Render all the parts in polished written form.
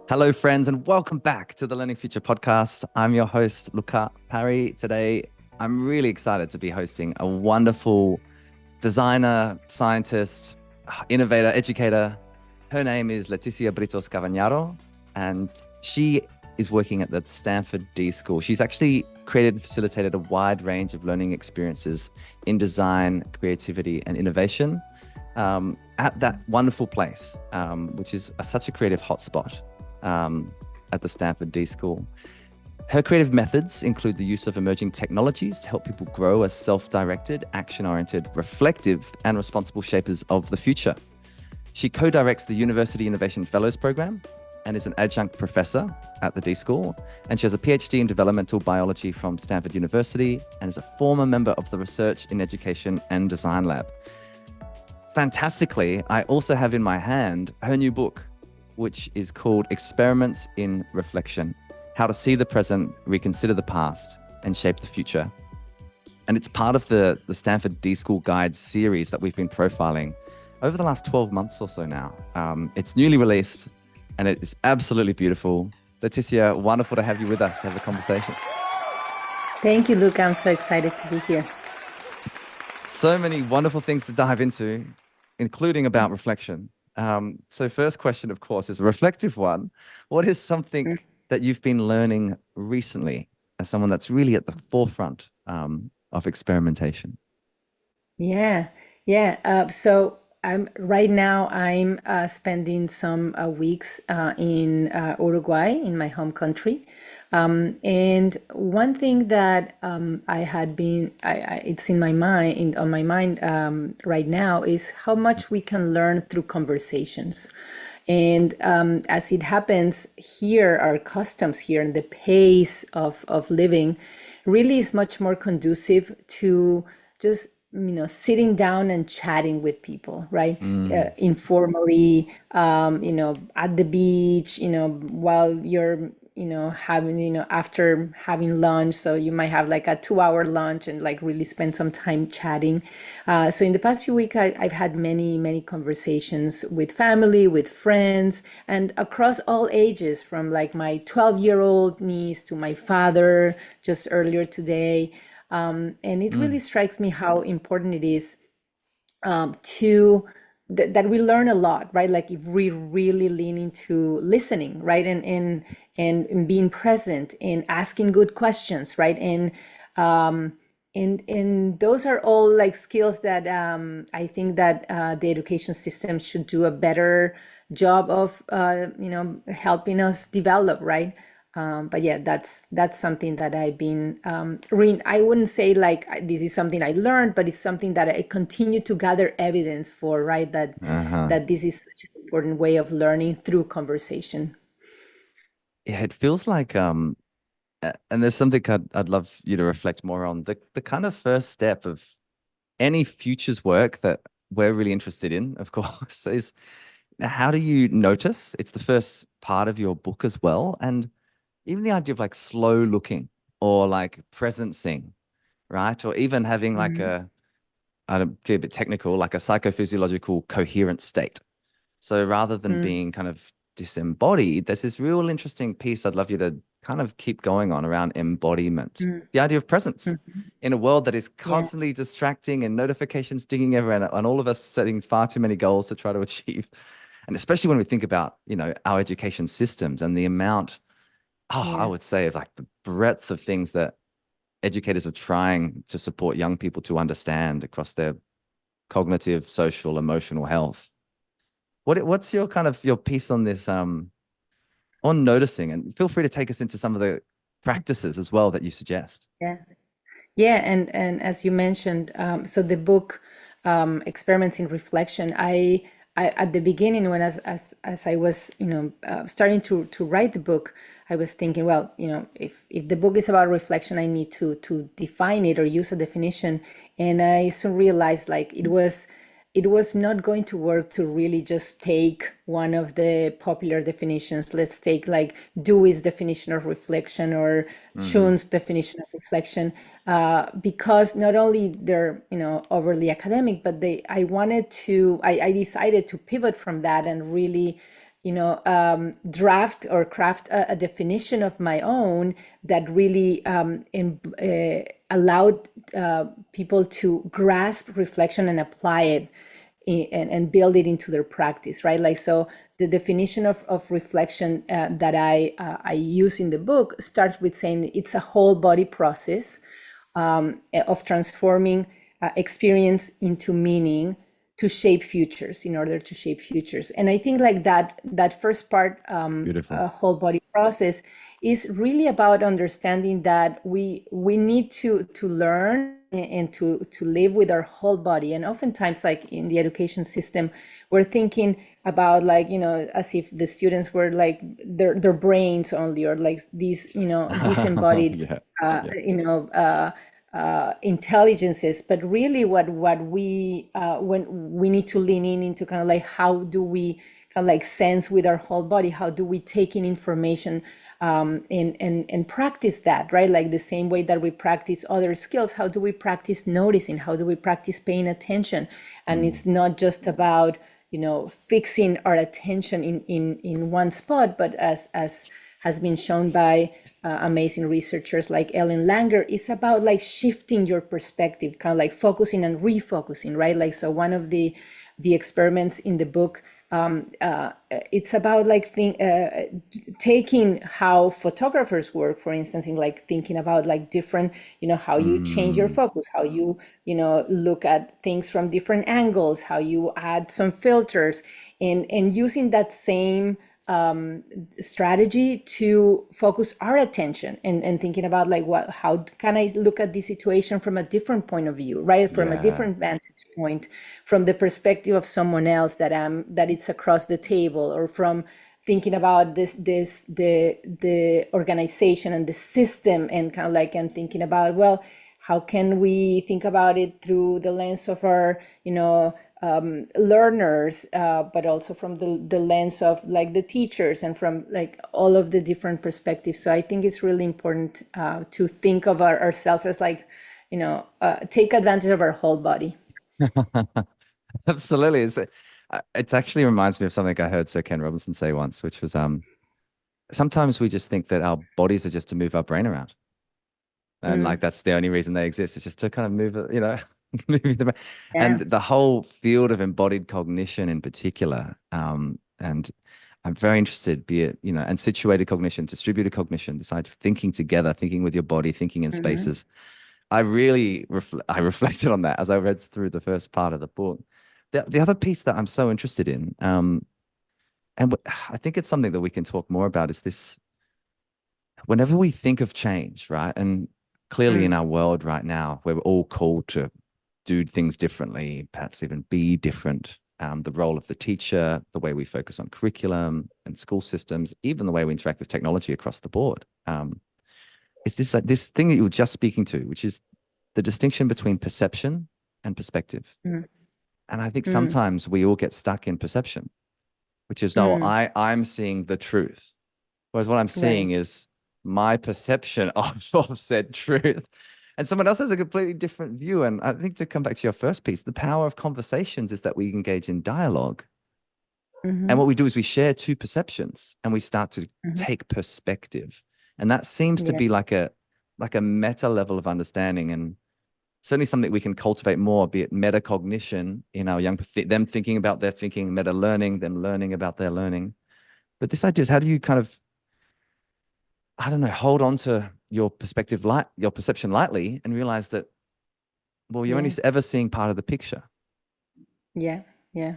Hello, friends, and welcome back to the Learning Future podcast. I'm your host, Luca Parry. Today, I'm really excited to be hosting a wonderful designer, scientist, innovator, educator. Her name is Leticia Britos Cavagnaro, and she is working at the Stanford D.school. She's actually created and facilitated a wide range of learning experiences in design, creativity, and innovation at that wonderful place, which is such a creative hotspot at the Stanford D.school. Her creative methods include the use of emerging technologies to help people grow as self-directed, action-oriented, reflective, and responsible shapers of the future. She co-directs the University Innovation Fellows Program and is an adjunct professor at the D.school. And she has a Ph.D. in Developmental Biology from Stanford University and is a former member of the Research in Education and Design Lab. Fantastically, I also have in my hand her new book, which is called Experiments in Reflection: How to See the Present, Reconsider the Past, and Shape the Future. And it's part of the Stanford D.school Guide series that we've been profiling over the last 12 months or so now. It's newly released and it is absolutely beautiful. Leticia, wonderful to have you with us to have a conversation. Thank you, Luke. I'm so excited to be here. So many wonderful things to dive into, including about reflection. So first question, of course, is a reflective one. What is something that you've been learning recently as someone that's really at the forefront of experimentation? So I'm spending some weeks in Uruguay, in my home country. And one thing that it's in my mind, on my mind right now, is how much we can learn through conversations. And as it happens here, our customs here and the pace of living really is much more conducive to just sitting down and chatting with people, right? Informally, at the beach, while you're, having, after having lunch. So you might have like a 2-hour lunch and like really spend some time chatting. So in the past few weeks, I've had many conversations with family, with friends, and across all ages, from like my 12-year-old niece to my father just earlier today. And it really strikes me how important it is that we learn a lot, right? Like if we really lean into listening, right? And being present and asking good questions, right? And those are all like skills that I think that the education system should do a better job of, helping us develop, right? But yeah, that's something that I've been reading. I wouldn't say like this is something I learned, but it's something that I continue to gather evidence for, right? That this is such an important way of learning through conversation. Yeah, it feels like and there's something I'd love you to reflect more on. The kind of first step of any futures work that we're really interested in, of course, is how do you notice? It's the first part of your book as well. And even the idea of like slow looking or like presencing, right? Or even having like I don't get a bit technical, like a psychophysiological coherent state. So rather than Mm, being kind of disembodied, there's this real interesting piece I'd love you to kind of keep going on around embodiment, mm, the idea of presence mm. in a world that is Yeah, constantly distracting and notifications dinging everywhere, and all of us setting far too many goals to try to achieve. And especially when we think about, our education systems and the amount, I yeah. would say, of like the breadth of things that educators are trying to support young people to understand across their cognitive, social, emotional health. What's your kind of your piece on this on noticing? And feel free to take us into some of the practices as well that you suggest. Yeah. Yeah, and as you mentioned, so the book, Experiments in Reflection, I at the beginning, when as I was, starting to write the book, I was thinking, well, if the book is about reflection, I need to define it or use a definition. And I soon realized like it was not going to work to really just take one of the popular definitions. Let's take like Dewey's definition of reflection or Hmm. Schun's definition of reflection, because not only they're overly academic, but I decided to pivot from that and really draft or craft a definition of my own that really allowed people to grasp reflection and apply it and build it into their practice, right? Like, so the definition of reflection that I use in the book starts with saying it's a whole body process of transforming experience into meaning to shape futures, in order to shape futures. And I think like that first part, Beautiful. whole body process, is really about understanding that we need to learn and to live with our whole body. And oftentimes, like in the education system, we're thinking about, like, as if the students were like their brains only, or like these disembodied Yeah. Yeah. intelligences. But really what we when we need to lean into kind of like, how do we kind of like sense with our whole body, how do we take in information and practice that, right? Like the same way that we practice other skills, how do we practice noticing, how do we practice paying attention? And it's not just about fixing our attention in one spot, but as has been shown by amazing researchers like Ellen Langer, it's about like shifting your perspective, kind of like focusing and refocusing, right? Like, so one of the experiments in the book, it's about like taking how photographers work, for instance, in like thinking about like different, how you change your focus, how you look at things from different angles, how you add some filters, and using that same strategy to focus our attention and thinking about like, how can I look at this situation from a different point of view, right? From a Yeah. different vantage point, from the perspective of someone else that it's across the table, or from thinking about the organization and the system, and kind of like, and thinking about, well, how can we think about it through the lens of our learners, but also from the lens of like the teachers, and from like all of the different perspectives. So I think it's really important to think of ourselves as like, take advantage of our whole body. Absolutely. It's actually reminds me of something I heard Sir Ken Robinson say once, which was sometimes we just think that our bodies are just to move our brain around. And like that's the only reason they exist. It's just to kind of move it, move the brain. And Yeah. the whole field of embodied cognition in particular, and I'm very interested, be it, and situated cognition, distributed cognition, this idea of thinking together, thinking with your body, thinking in spaces. I really I reflected on that as I read through the first part of the book. The other piece that I'm so interested in, and I think it's something that we can talk more about, is this: whenever we think of change, right? And clearly in our world right now, we're all called to do things differently, perhaps even be different. The role of the teacher, the way we focus on curriculum and school systems, even the way we interact with technology across the board. Is this thing that you were just speaking to, which is the distinction between perception and perspective. And I think sometimes we all get stuck in perception, which is, no, I'm seeing the truth. Whereas what I'm seeing Right. is my perception of said truth. And someone else has a completely different view. And I think, to come back to your first piece, the power of conversations is that we engage in dialogue. And what we do is we share two perceptions and we start to take perspective. And that seems to Yeah. be like a meta level of understanding, and certainly something we can cultivate more, be it metacognition in our young, them thinking about their thinking, meta learning, them learning about their learning. But this idea is, how do you kind of, I don't know, hold on to your perspective, your perception lightly, and realize that, well, you're only Yeah. ever seeing part of the picture. Yeah. Yeah.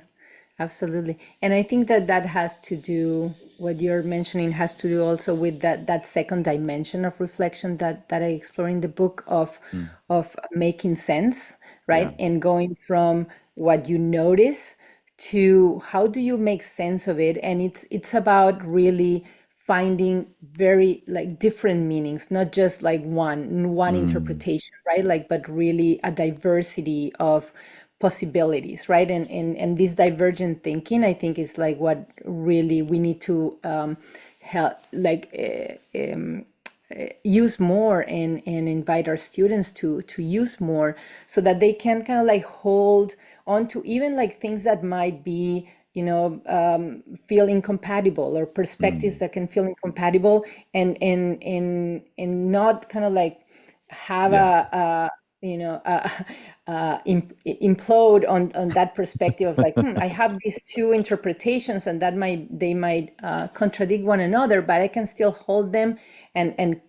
Absolutely. And I think that has to do, what you're mentioning has to do also with that second dimension of reflection that I explore in the book, of making sense, Yeah. right? And going from what you notice to how do you make sense of it. And it's about really finding very like different meanings, not just like one interpretation, right? Like, but really a diversity of possibilities, right? And this divergent thinking, I think, is like what really we need to help, like use more, and invite our students to use more, so that they can kind of like hold on to even like things that might be feel incompatible, or perspectives Mm. that can feel incompatible, and not kind of like have Yeah. a implode on that perspective of like, I have these two interpretations, and they might contradict one another, but I can still hold them and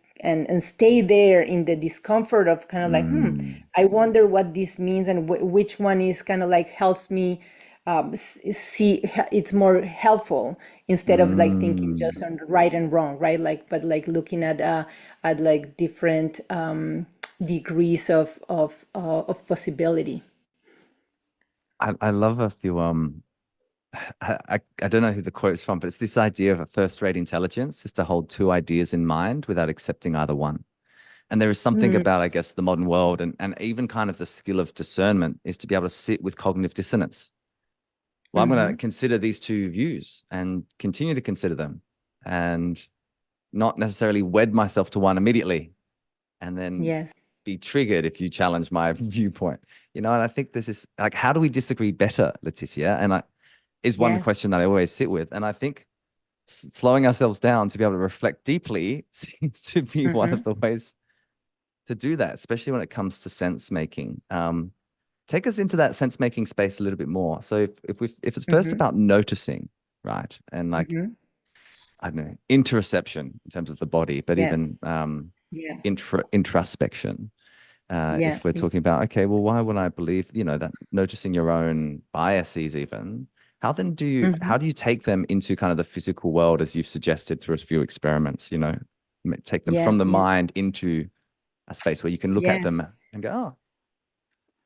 stay there in the discomfort of kind of like, Mm. I wonder what this means, and which one is kind of like helps me see it's more helpful, instead of like thinking Mm. just on right and wrong, right? Like, but like looking at like different degrees of possibility. I love a few I don't know who the quote is from, but it's this idea of a first-rate intelligence is to hold two ideas in mind without accepting either one. And there is something Mm, about, I guess, the modern world and even kind of the skill of discernment is to be able to sit with cognitive dissonance. Well, I'm going to mhm. consider these two views and continue to consider them and not necessarily wed myself to one immediately and then Yes. be triggered if you challenge my viewpoint. And I think this is like, how do we disagree better, Leticia? And I is one Yeah. question that I always sit with. And I think slowing ourselves down to be able to reflect deeply seems to be one of Hmm. the ways to do that, especially when it comes to sense making. Take us into that sense making space a little bit more. So if it's first Hmm. about noticing, right, and like Hmm. I don't know, interoception in terms of the body, but Yeah. even Yeah. introspection. Yeah. If we're talking about, okay, well, why would I believe, that noticing your own biases even, how Hmm. do you take them into kind of the physical world as you've suggested through a few experiments, take them Yeah. from the Yeah. mind into a space where you can look at Yeah. them and go, oh,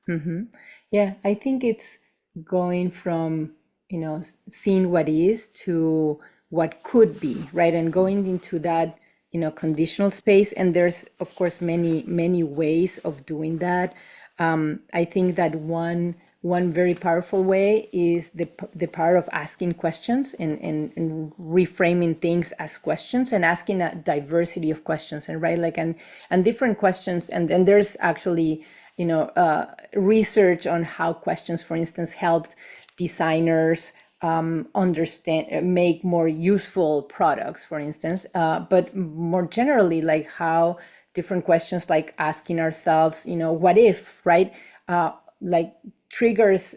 Hmm. Yeah, I think it's going from, seeing what is to what could be, right? And going into that, conditional space. And there's, of course, many, many ways of doing that. I think that one very powerful way is the power of asking questions, and reframing things as questions, and asking a diversity of questions, and right, like, and different questions. And there's actually research on how questions, for instance, helped designers understand, make more useful products, for instance. But more generally, like how different questions, like asking ourselves, what if, right? Like triggers,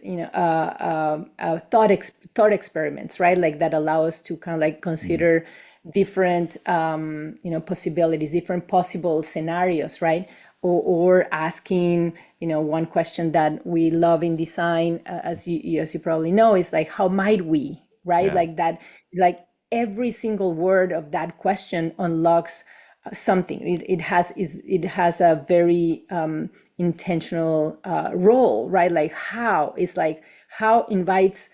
thought experiments, right? Like that allow us to kind of like mm, consider different, possibilities, different possible scenarios, right? Or asking, one question that we love in design, as you probably know, is like, how might we, right? yeah, Like that, like every single word of that question unlocks something. It has a very intentional role, right? Like how is like how invites,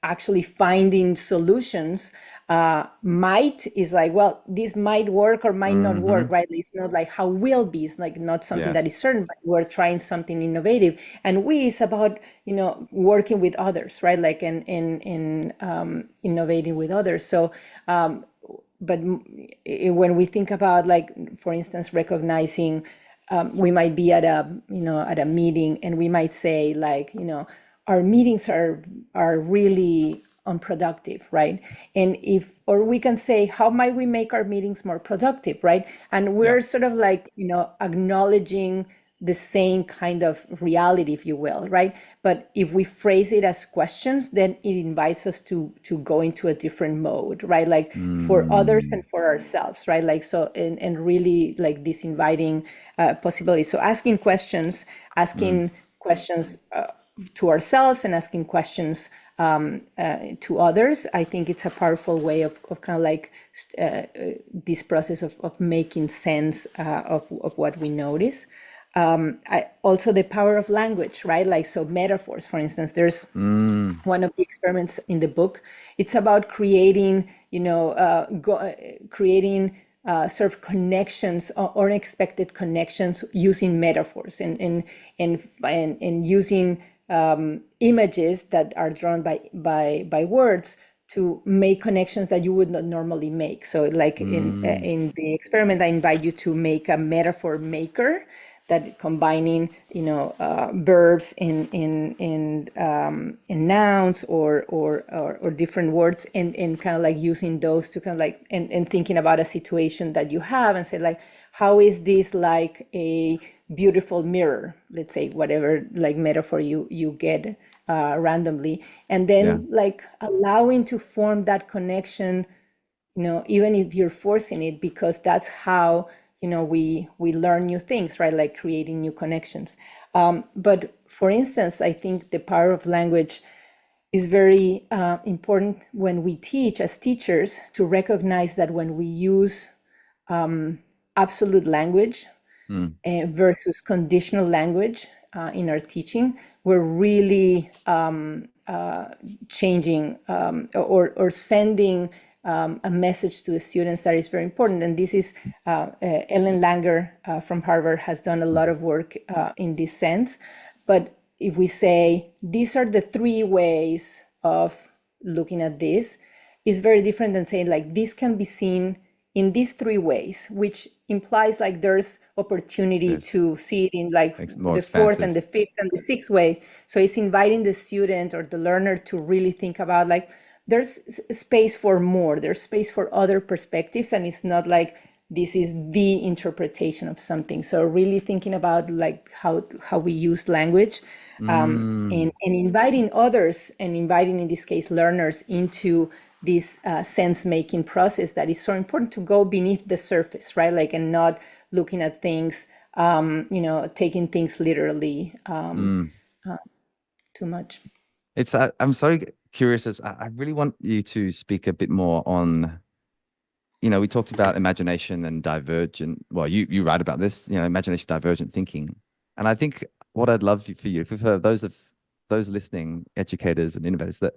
actually finding solutions. Might is like, well, this might work or might not work, mm-hmm, right? It's not like how will be. It's like not something that is yes, certain, but we're trying something innovative. And we is about, working with others, right? Like in innovating with others. So but when we think about, like, for instance, recognizing, we might be at a meeting, and we might say, like, our meetings are really unproductive, right? And if, or we can say, how might we make our meetings more productive, right? And yeah, we're sort of like, acknowledging the same kind of reality, if you will, right? But if we phrase it as questions, then it invites us to go into a different mode, right? Like for others mm, and for ourselves, right? Like, so, and really like this inviting possibility. So mm, asking questions to ourselves, and asking questions to others. I think it's a powerful way of kind of like this process of making sense of what we notice. Also the power of language, right? Like, so metaphors, for instance, there's mm, one of the experiments in the book. It's about creating, creating sort of connections, or unexpected connections, using metaphors, and using images that are drawn by words, to make connections that you would not normally make. So, like in mm, in the experiment, I invite you to make a metaphor maker that combining, verbs in nouns or different words, and kind of like using those to kind of like, and thinking about a situation that you have and say like, how is this like a beautiful mirror, let's say, whatever like metaphor you get randomly, and then like allowing to form that connection, even if you're forcing it, because that's how, we learn new things, right? Like creating new connections. But for instance, I think the power of language is very important when we teach as teachers, to recognize that when we use absolute language versus conditional language in our teaching, we're really changing or sending a message to the students that is very important. And this is Ellen Langer from Harvard has done a lot of work in this sense. But if we say these are the three ways of looking at this, is very different than saying like this can be seen in these three ways, which implies like there's opportunity to see it in like the fourth and the fifth and the sixth way. So it's inviting the student or the learner to really think about like, there's space for more, there's space for other perspectives, and it's not like this is the interpretation of something. So really thinking about like how we use language, and inviting others, and inviting, in this case, learners into this sense-making process that is so important, to go beneath the surface, right? Like, and not looking at things, taking things literally too much. I'm so curious, as I really want you to speak a bit more on, we talked about imagination and divergent. Well, you write about this, imagination, divergent thinking. And I think what I'd love for you, for those listening, educators and innovators that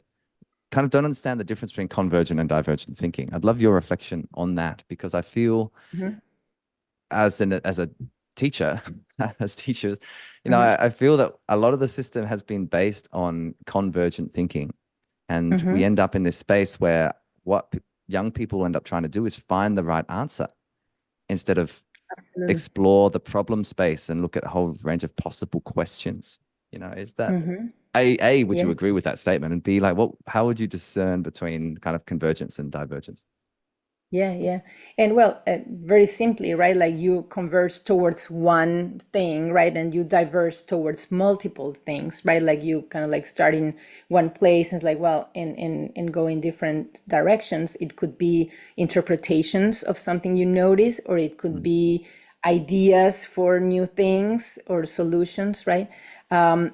kind of don't understand the difference between convergent and divergent thinking, I'd love your reflection on that, because I feel as a teacher, as teachers, I feel that a lot of the system has been based on convergent thinking. And we end up in this space where what young people end up trying to do is find the right answer instead of explore the problem space and look at a whole range of possible questions. Is that would you agree with that statement? And B, like, how would you discern between kind of convergence and divergence? Yeah. And well, very simply, right? Like you converge towards one thing, right? And you diverge towards multiple things, right? Like you kind of like start in one place and it's like, well, and go in different directions. It could be interpretations of something you notice, or it could be ideas for new things or solutions, right? And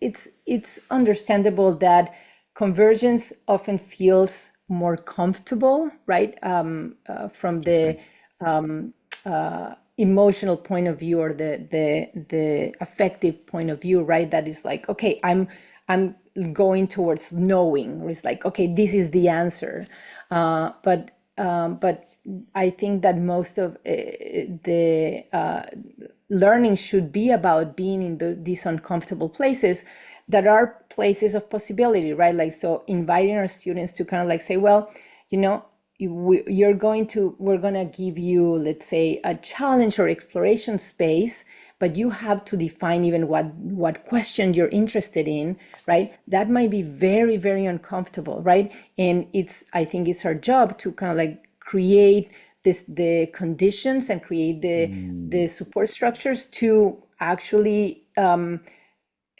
it's understandable that convergence often feels more comfortable, right? From the emotional point of view, or the affective point of view, right? That is like, okay, I'm going towards knowing, or it's like, okay, this is the answer. But I think that most of the learning should be about being in these uncomfortable places that are places of possibility, right? Like, so inviting our students to kind of like say, well, we're going to give you, let's say, a challenge or exploration space, but you have to define even what question you're interested in, right? That might be very, very uncomfortable, right? And I think it's our job to kind of like create the conditions and create the support structures to actually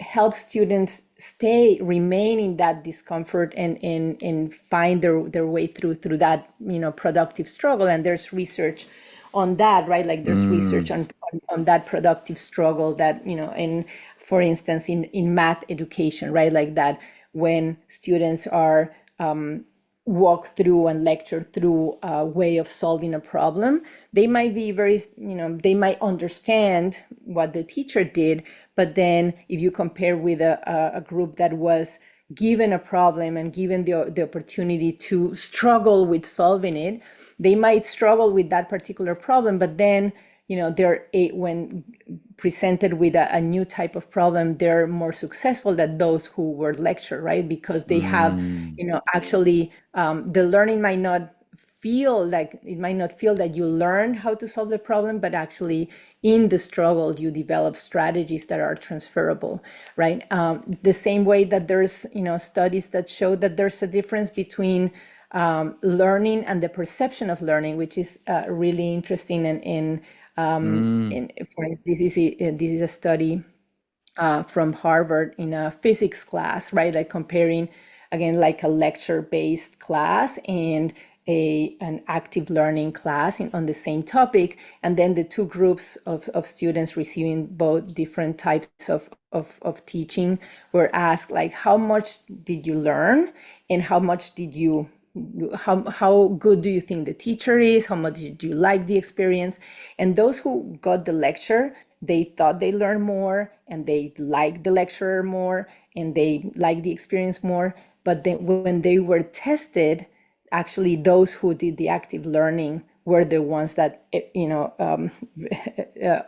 help students remain in that discomfort and find their way through that, productive struggle. And there's research on that, right? Like there's research on that productive struggle that, and for instance, in math education, right? Like that when students are walk through and lecture through a way of solving a problem, they might be they might understand what the teacher did, but then if you compare with a group that was given a problem and given the opportunity to struggle with solving it, they might struggle with that particular problem, but then when presented with a new type of problem, they're more successful than those who were lectured, right? Because they have, actually, the learning might not feel like, it might not feel that you learned how to solve the problem, but actually in the struggle, you develop strategies that are transferable, right? The same way that there's, studies that show that there's a difference between learning and the perception of learning, which is really interesting. For instance, this is a study from Harvard in a physics class, right? Like comparing, again, like a lecture-based class and an active learning class on the same topic. And then the two groups of students receiving both different types of teaching were asked, like, how much did you learn and how much did you how good do you think the teacher is? How much did you like the experience? And those who got the lecture, they thought they learned more and they liked the lecturer more and they liked the experience more. But then when they were tested, actually those who did the active learning were the ones that,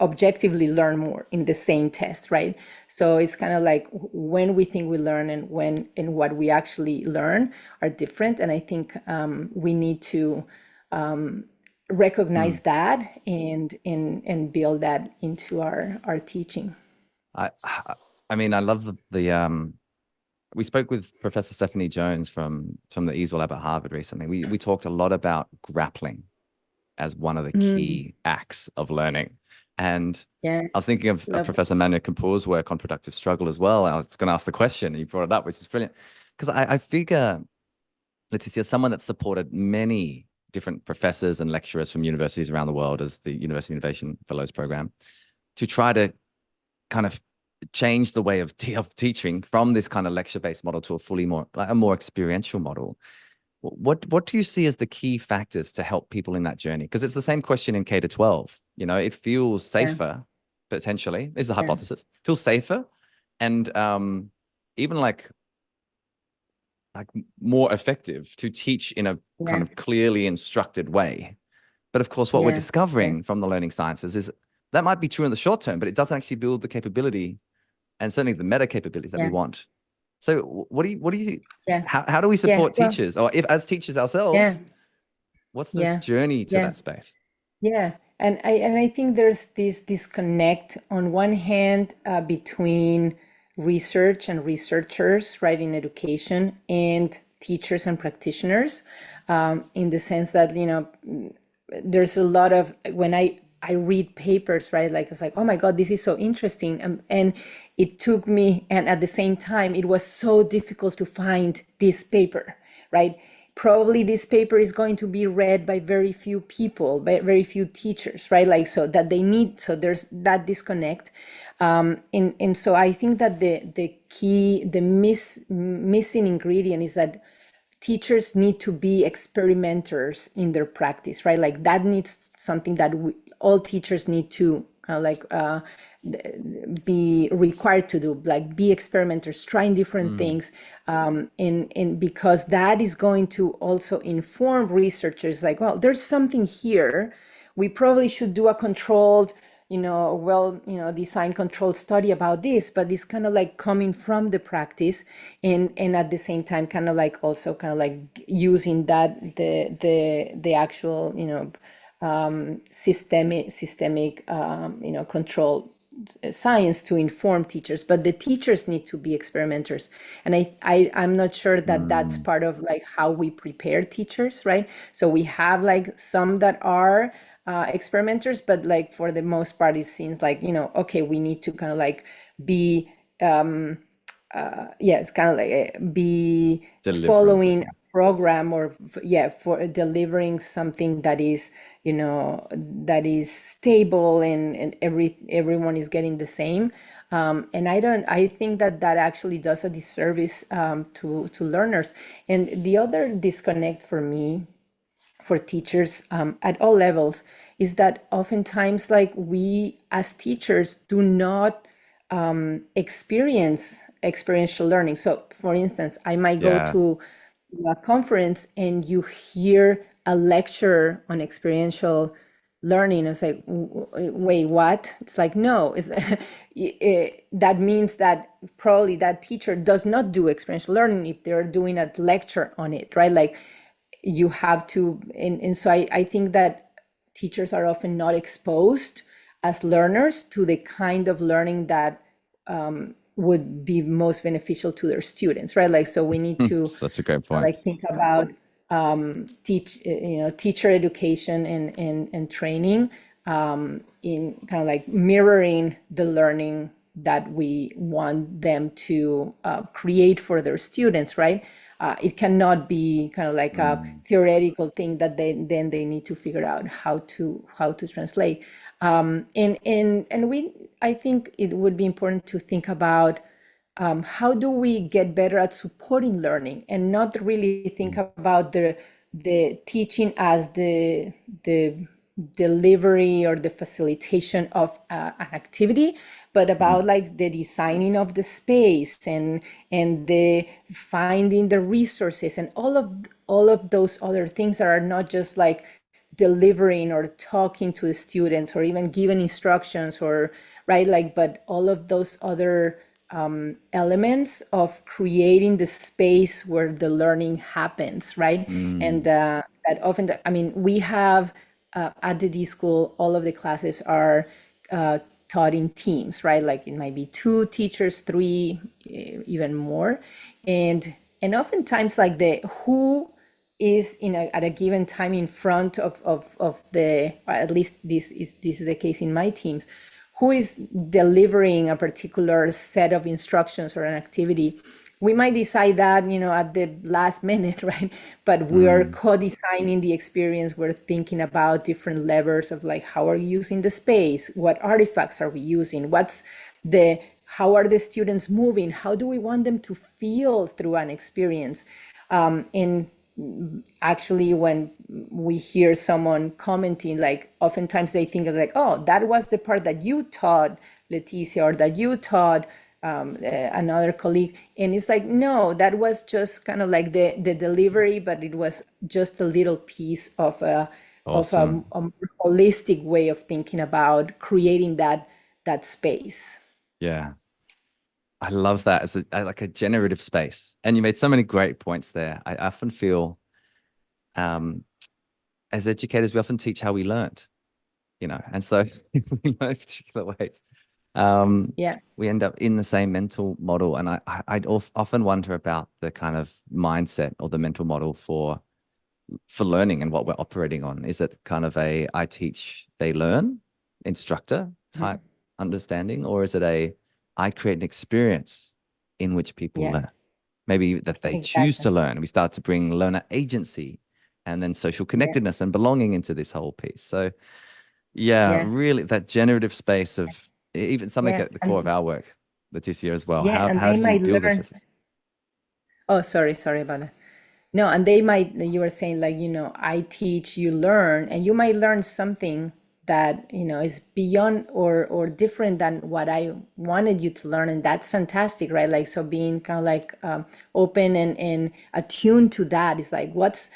objectively learn more in the same test, right? So it's kind of like when we think we learn and what we actually learn are different. And I think we need to recognize that and build that into our teaching. I mean, I love the we spoke with Professor Stephanie Jones from the Easel Lab at Harvard recently. We talked a lot about grappling as one of the key acts of learning. And I was thinking of Professor Manu Kapoor's work on productive struggle as well. I was going to ask the question, and you brought it up, which is brilliant. Because I figure, Leticia, someone that supported many different professors and lecturers from universities around the world as the University Innovation Fellows Program, to try to kind of change the way of teaching from this kind of lecture-based model to a more experiential model. What do you see as the key factors to help people in that journey? Because it's the same question in K to 12. It feels safer, potentially. This is a hypothesis. Feels safer, and even like more effective to teach in a kind of clearly instructed way. But of course, what we're discovering from the learning sciences is that might be true in the short term, but it doesn't actually build the capability and certainly the meta capabilities that we want. So what do you how do we support teachers, or if as teachers ourselves, what's this journey to that space? And I think there's this disconnect on one hand between research and researchers, right, in education, and teachers and practitioners, in the sense that there's a lot of, when I read papers, right, like it's like, oh my God, this is so interesting, and it took me, and at the same time it was so difficult to find this paper, right? Probably this paper is going to be read by very few people, by very few teachers, right? Like, so that they need, so there's that disconnect. And so I think that the key, the missing ingredient is that teachers need to be experimenters in their practice, right? Like that needs something that all teachers need to be required to do, like be experimenters, trying different things, and because that is going to also inform researchers, like, well, there's something here, we probably should do a controlled, designed controlled study about this, but it's kind of like coming from the practice, and at the same time kind of like also kind of like using that the actual systemic control science to inform teachers. But the teachers need to be experimenters, and I'm not sure that that's part of like how we prepare teachers, right? So we have like some that are experimenters, but like for the most part it seems like okay, we need to kind of like be it's kind of like be following a program, or for delivering something that is that is stable, and everyone is getting the same, and I think that actually does a disservice to learners. And the other disconnect for me, for teachers at all levels, is that oftentimes, like, we as teachers do not experience experiential learning. So for instance, I might go to a conference and you hear a lecture on experiential learning. It's like, wait, what? It's like, no, that means that probably that teacher does not do experiential learning if they're doing a lecture on it, right? Like, you have to, and so I think that teachers are often not exposed as learners to the kind of learning that would be most beneficial to their students, right? Like, so we need to That's a great point. like think about teacher education and training in kind of like mirroring the learning that we want them to create for their students, right? It cannot be kind of like a theoretical thing that then they need to figure out how to translate. I think it would be important to think about how do we get better at supporting learning and not really think about the teaching as the delivery or the facilitation of an activity, but about like the designing of the space and the finding the resources and all of those other things that are not just like delivering or talking to the students or even giving instructions or right, like, but all of those other elements of creating the space where the learning happens, right? And that often, I mean, we have at the D.school, all of the classes are taught in teams, right? Like it might be two teachers, three, even more, and oftentimes like the who is at a given time in front of the, or at least this is the case in my teams, who is delivering a particular set of instructions or an activity. We might decide that, at the last minute, right? But we are co-designing the experience. We're thinking about different levers of like, how are you using the space? What artifacts are we using? How are the students moving? How do we want them to feel through an experience? And actually, when we hear someone commenting, like oftentimes they think of like, oh, that was the part that you taught Leticia or that you taught another colleague, and it's like, no, that was just kind of like the delivery, but it was just a little piece of Awesome. a more holistic way of thinking about creating that space. Yeah. I love that as like a generative space. And you made so many great points there. I often feel as educators, we often teach how we learned, and so we learn particular ways. Yeah. We end up in the same mental model. And I'd often wonder about the kind of mindset or the mental model for learning and what we're operating on. Is it kind of a I teach, they learn instructor type understanding, or is it a I create an experience in which people Yeah, learn? Maybe that they choose exactly. to learn. We start to bring learner agency and then social Yeah, connectedness and belonging into this whole piece. So yeah, yeah, really that generative space of even something yeah, at the core of our work, Leticia, as well. yeah, and How they do you might build those learn. spaces? Oh, sorry about that. No, and they might, you were saying like, I teach, you learn, and you might learn something that, is beyond or different than what I wanted you to learn. And that's fantastic, right? Like, so being kind of like open and attuned to that is like, what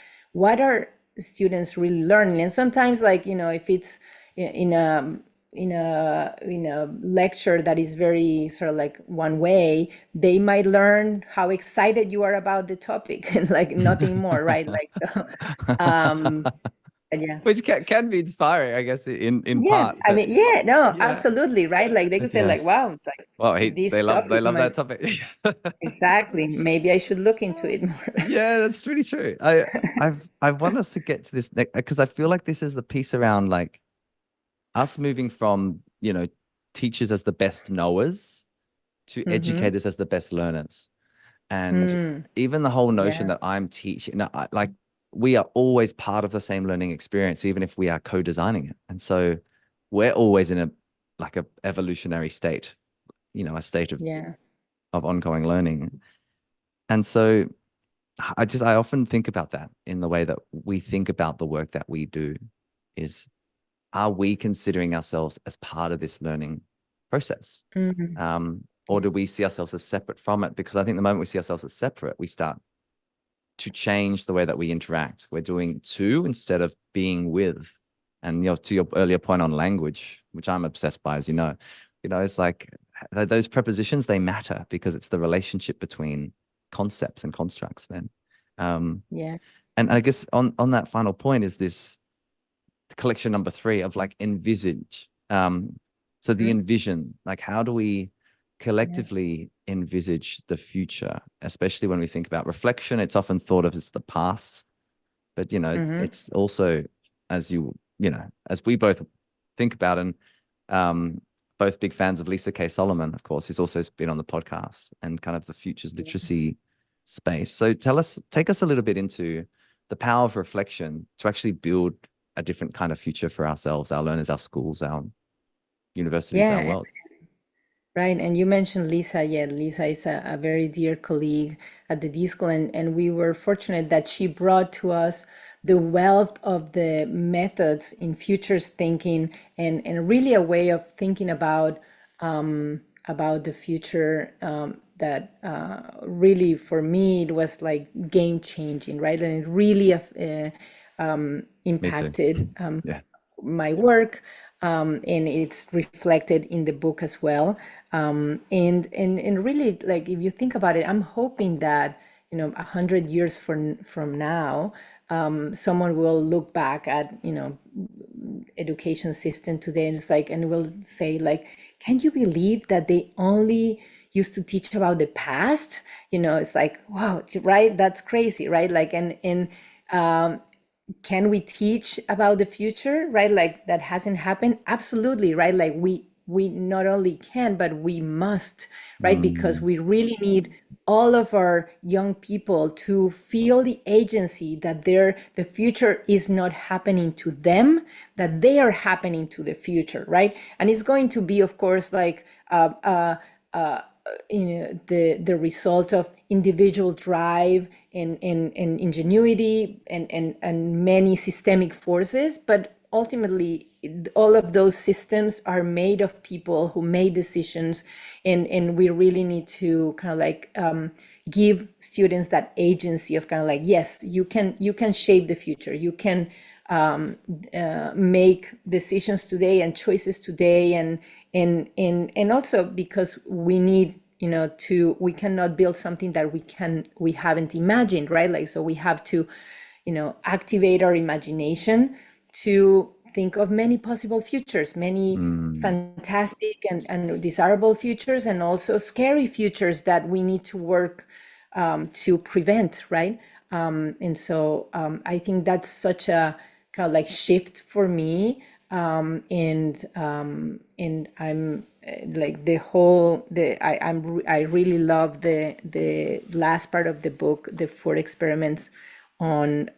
are students really learning? And sometimes like, if it's in a, in a lecture that is very sort of like one way, they might learn how excited you are about the topic and like nothing more, right? Like, so but yeah. Which can be inspiring, I guess, in Yeah, part. I But mean, yeah, no, yeah, absolutely, right? Like they could say like, yes. wow, like Well, this they topic love that might topic. exactly, maybe I should look into it more. Yeah, that's really true. I want us to get to this because I feel like this is the piece around like us moving from, teachers as the best knowers to Mm-hmm. educators as the best learners. And even the whole notion Yeah, that I'm teaching, like we are always part of the same learning experience, even if we are co-designing it. And so we're always in a evolutionary state, a state yeah. of ongoing learning. And so I often think about that in the way that we think about the work that we do is, are we considering ourselves as part of this learning process? Mm-hmm. Or do we see ourselves as separate from it? Because I think the moment we see ourselves as separate, we start to change the way that we interact. We're doing to instead of being with. And to your earlier point on language, which I'm obsessed by, as it's like those prepositions, they matter because it's the relationship between concepts and constructs then. Um, Yeah. And I guess on that final point is this collection number 3 of like envisage. So the envision, like how do we collectively envisage the future, especially when we think about reflection? It's often thought of as the past, but it's also, as as we both think about, and both big fans of Lisa K. Solomon, of course, who's also been on the podcast, and kind of the futures literacy space. So take us a little bit into the power of reflection to actually build a different kind of future for ourselves, our learners, our schools, our universities, our world. Right. And you mentioned Lisa. Yeah, Lisa is a very dear colleague at the d.school. And we were fortunate that she brought to us the wealth of the methods in futures thinking, and really a way of thinking about the future, that really, for me, it was like game changing, right? And it really impacted my work, and it's reflected in the book as well. And really, like, if you think about it, I'm hoping that 100 years from now, someone will look back at education system today, and it's like, and will say like, can you believe that they only used to teach about the past? It's like, wow, right? That's crazy, right? Like, and can we teach about the future, right? Like, that hasn't happened. Absolutely, right? Like, we not only can, but we must, right? Because we really need all of our young people to feel the agency that the future is not happening to them, that they are happening to the future, right? And it's going to be, of course, like the result of individual drive and ingenuity and many systemic forces, but ultimately all of those systems are made of people who made decisions, and we really need to kind of like give students that agency of kind of like, yes, you can shape the future, you can make decisions today and choices today, and also because we need we cannot build something that we haven't imagined, right? Like, so we have to activate our imagination to think of many possible futures, many fantastic and desirable futures, and also scary futures that we need to work to prevent, right? And so I think that's such a kind of like shift for me, and I'm like I really love the last part of the book, the 4 experiments on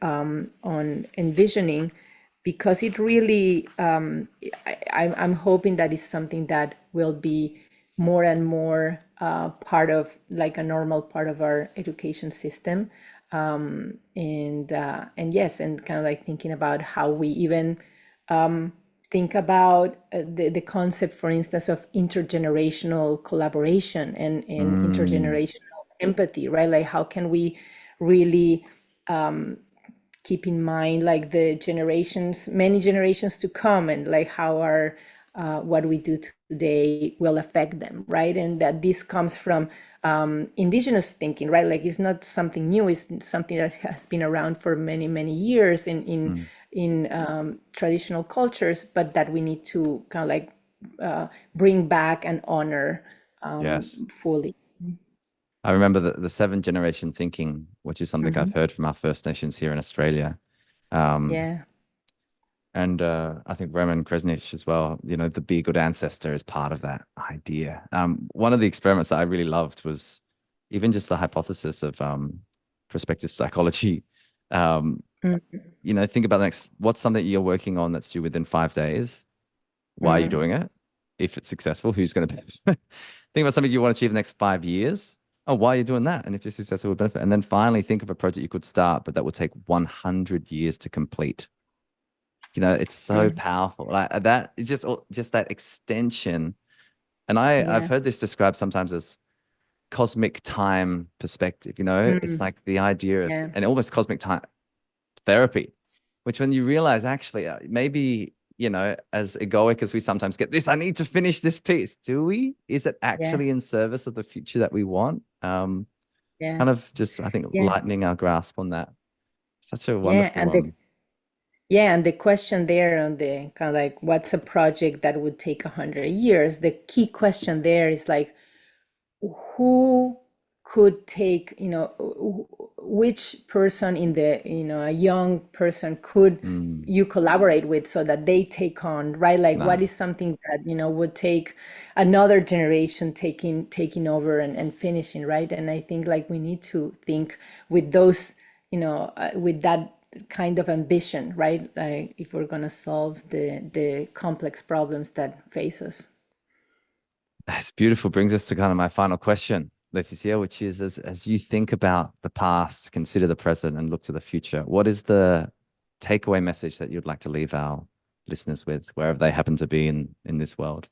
envisioning, because it really I'm hoping that is something that will be more and more part of like a normal part of our education system, and yes, and kind of like thinking about how we even think about the concept, for instance, of intergenerational collaboration and intergenerational empathy, right? Like, how can we really keep in mind like the many generations to come, and like how our what we do today will affect them, right? And that this comes from indigenous thinking, right? Like, it's not something new, it's something that has been around for many years in traditional cultures, but that we need to kind of like bring back and honor fully. I remember the 7-generation thinking, which is something I've heard from our First Nations here in Australia. And I think Roman Kresnich as well, the Be a Good Ancestor is part of that idea. One of the experiments that I really loved was even just the hypothesis of prospective psychology. Think about what's something you're working on that's due within 5 days. Why are you doing it? If it's successful, who's going to benefit? Think about something you want to achieve in the next 5 years. Oh, why are you doing that? And if you're successful, will benefit. And then finally think of a project you could start, but that will take 100 years to complete. It's so powerful. Like that, it's just that extension. And I've heard this described sometimes as cosmic time perspective. It's like the idea of and almost cosmic time therapy, which when you realize actually maybe, as egoic as we sometimes get this, I need to finish this piece. Do we? Is it actually in service of the future that we want? Kind of just, I think, lightening our grasp on that. Such a Yeah, wonderful and the one. yeah, and the question there on the kind of like, what's a project that would take 100 years? The key question there is like, who could take, which person in the, a young person could Mm, you collaborate with so that they take on, right? Like what is nice. something that, would take another generation taking over and finishing, right? And I think like we need to think with those, with that kind of ambition, right? Like if we're going to solve the complex problems that face us. That's beautiful. Brings us to kind of my final question, Leticia, which is as you think about the past, consider the present, and look to the future, what is the takeaway message that you'd like to leave our listeners with, wherever they happen to be in this world?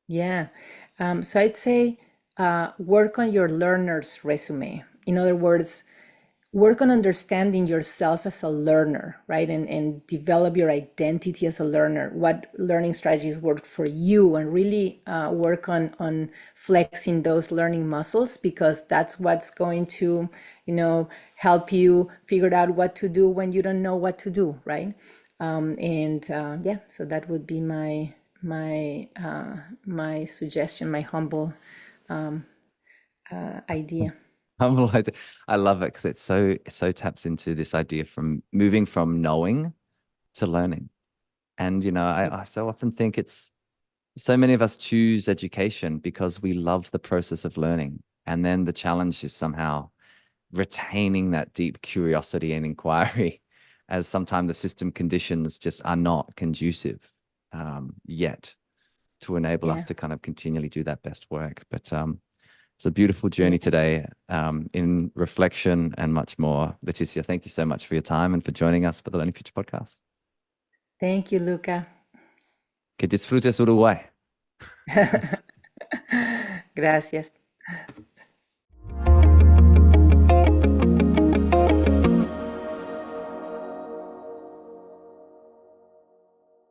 Yeah. So I'd say work on your learner's resume. In other words, work on understanding yourself as a learner, right? And develop your identity as a learner. What learning strategies work for you, and really work on flexing those learning muscles, because that's what's going to, help you figure out what to do when you don't know what to do, right? And yeah, so that would be my suggestion, my humble idea. Humble idea. I love it because it so taps into this idea from moving from knowing to learning. And I so often think it's so many of us choose education because we love the process of learning. And then the challenge is somehow retaining that deep curiosity and inquiry, as sometimes the system conditions just are not conducive yet to enable us Yeah. to kind of continually do that best work. But it's a beautiful journey today, in reflection and much more. Leticia, thank you so much for your time and for joining us for the Learning Future podcast. Thank you, Luca. Que disfrutes Uruguay. Gracias.